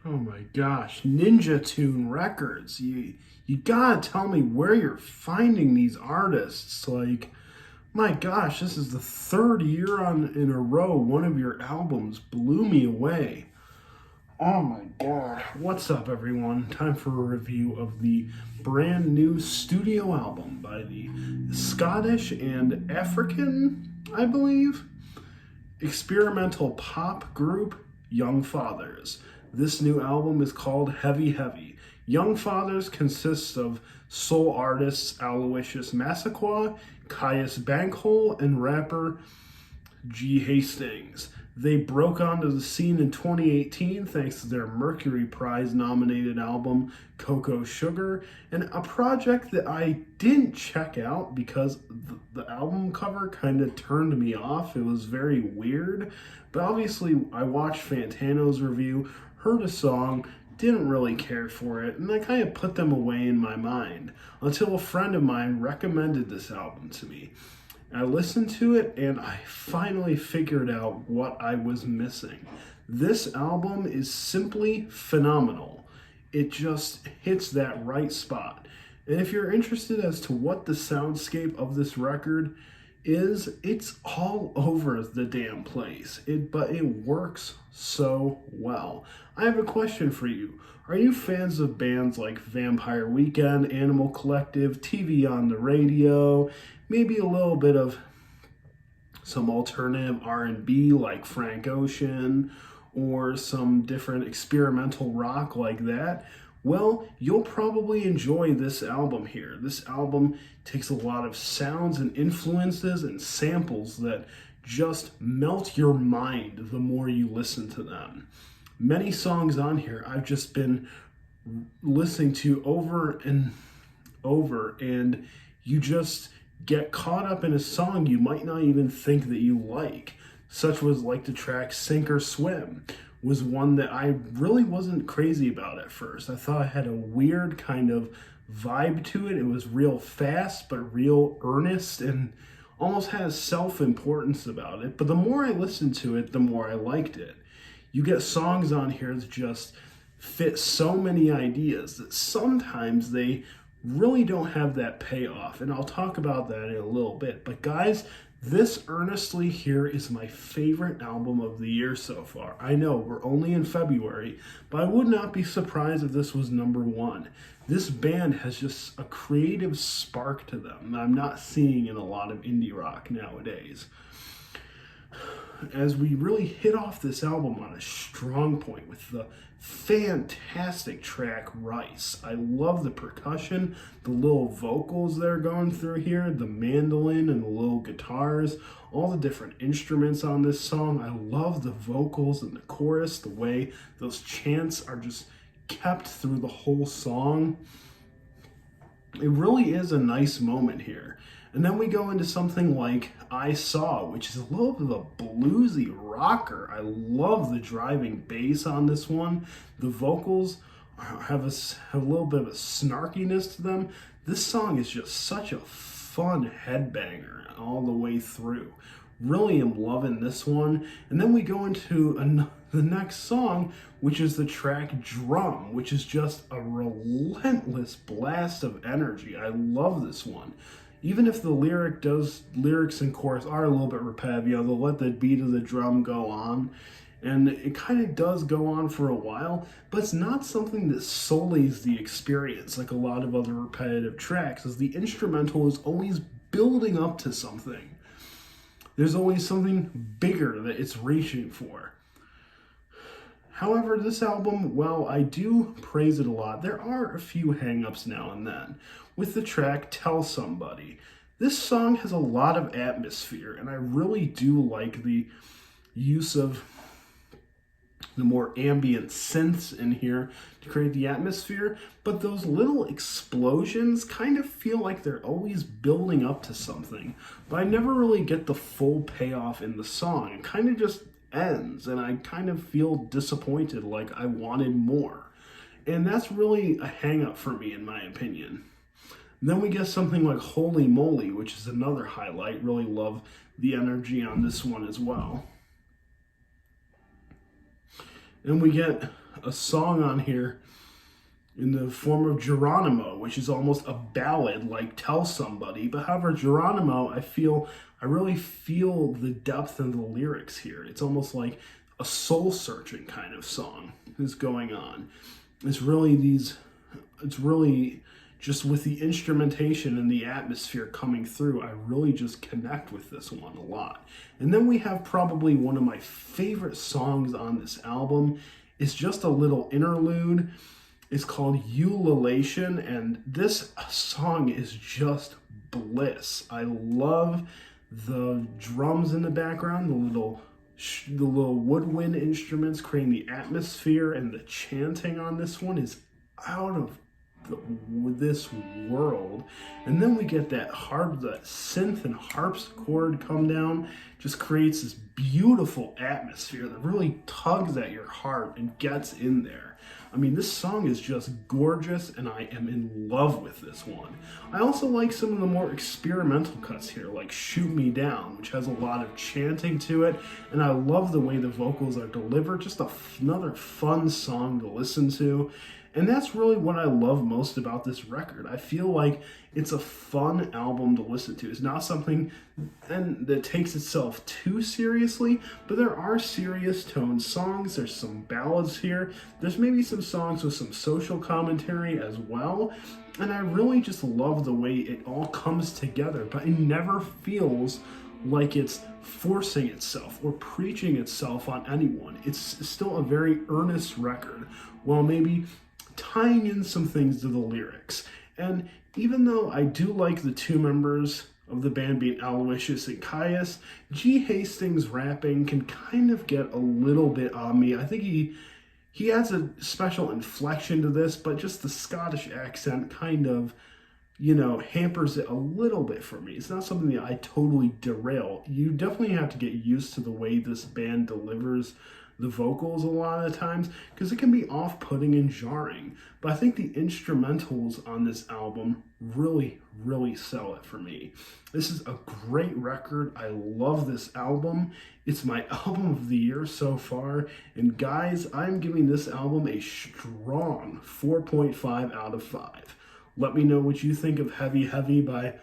Oh my gosh, Ninja Tune Records. You gotta tell me where you're finding these artists. Like, my gosh, this is the third year in a row one of your albums blew me away. Oh my god. What's up, everyone? Time for a review of the brand new studio album by the Scottish and African, I believe, experimental pop group Young Fathers. This new album is called Heavy Heavy. Young Fathers consists of soul artists Aloysius Massaquoi, Caius Bankhole, and rapper G. Hastings. They broke onto the scene in 2018 thanks to their Mercury Prize nominated album Cocoa Sugar, and a project that I didn't check out because the album cover kind of turned me off. It was very weird, but obviously I watched Fantano's review, heard a song, didn't really care for it, and I kind of put them away in my mind until a friend of mine recommended this album to me. I listened to it and I finally figured out what I was missing. This album is simply phenomenal. It just hits that right spot. And if you're interested as to what the soundscape of this record is, it's all over the damn place. But it works so well. I have a question for you. Are you fans of bands like Vampire Weekend, Animal Collective, TV on the Radio, maybe a little bit of some alternative R&B like Frank Ocean, or some different experimental rock like that? Well, you'll probably enjoy this album here. This album takes a lot of sounds and influences and samples that just melt your mind the more you listen to them. Many songs on here I've just been listening to over and over, and you just get caught up in a song you might not even think that you like. Such was like the track Sink or Swim, was one that I really wasn't crazy about at first. I thought it had a weird kind of vibe to it. It was real fast, but real earnest, and almost has self-importance about it. But the more I listened to it, the more I liked it. You get songs on here that just fit so many ideas that sometimes they really don't have that payoff. And I'll talk about that in a little bit. But guys, this earnestly here is my favorite album of the year so far. I know we're only in February, but I would not be surprised if this was number one. This band has just a creative spark to them that I'm not seeing in a lot of indie rock nowadays. As we really hit off this album on a strong point with the fantastic track Rice. I love the percussion, the little vocals they're going through here, the mandolin and the little guitars, all the different instruments on this song. I love the vocals and the chorus, the way those chants are just kept through the whole song. It really is a nice moment here. And then we go into something like I Saw, which is a little bit of a bluesy rocker. I love the driving bass on this one. The vocals have a little bit of a snarkiness to them. This song is just such a fun headbanger all the way through. Really am loving this one. And then we go into the next song, which is the track Drum, which is just a relentless blast of energy. I love this one. Even if the lyrics and chorus are a little bit repetitive, they'll let the beat of the drum go on, and it kind of does go on for a while, but it's not something that sullies the experience like a lot of other repetitive tracks, as the instrumental is always building up to something. There's always something bigger that it's reaching for. However, this album, while I do praise it a lot, there are a few hang-ups now and then. With the track Tell Somebody, this song has a lot of atmosphere, and I really do like the use of the more ambient synths in here to create the atmosphere, but those little explosions kind of feel like they're always building up to something, but I never really get the full payoff in the song. It kind of just ends, and I kind of feel disappointed, like I wanted more. And that's really a hang-up for me, in my opinion. Then we get something like Holy Moly, which is another highlight. Really love the energy on this one as well. And we get a song on here in the form of Geronimo, which is almost a ballad like Tell Somebody. But however, Geronimo, I really feel the depth of the lyrics here. It's almost like a soul-searching kind of song is going on. It's really just with the instrumentation and the atmosphere coming through, I really just connect with this one a lot. And then we have probably one of my favorite songs on this album. It's just a little interlude. It's called Ululation, and this song is just bliss. I love the drums in the background, the little woodwind instruments creating the atmosphere, and the chanting on this one is out of this world. And then we get that synth and harpsichord come down, just creates this beautiful atmosphere that really tugs at your heart and gets in there. I mean, this song is just gorgeous, and I am in love with this one. I also like some of the more experimental cuts here, like Shoot Me Down, which has a lot of chanting to it, and I love the way the vocals are delivered. Just another fun song to listen to. And that's really what I love most about this record. I feel like it's a fun album to listen to. It's not something that takes itself too seriously, but there are serious tone songs. There's some ballads here. There's maybe some songs with some social commentary as well. And I really just love the way it all comes together, but it never feels like it's forcing itself or preaching itself on anyone. It's still a very earnest record, while maybe tying in some things to the lyrics. And even though I do like the two members of the band being Aloysius and Caius, G. Hastings rapping can kind of get a little bit on me. I think he adds a special inflection to this, but just the Scottish accent kind of, hampers it a little bit for me. It's not something that I totally derail. You definitely have to get used to the way this band delivers the vocals a lot of the times, because it can be off-putting and jarring. But I think the instrumentals on this album really, really sell it for me. This is a great record. I love this album. It's my album of the year so far. And guys, I'm giving this album a strong 4.5 out of 5. Let me know what you think of Heavy Heavy by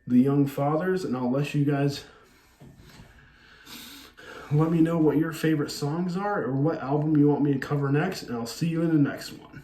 the Young Fathers, and I'll let you guys let me know what your favorite songs are or what album you want me to cover next, and I'll see you in the next one.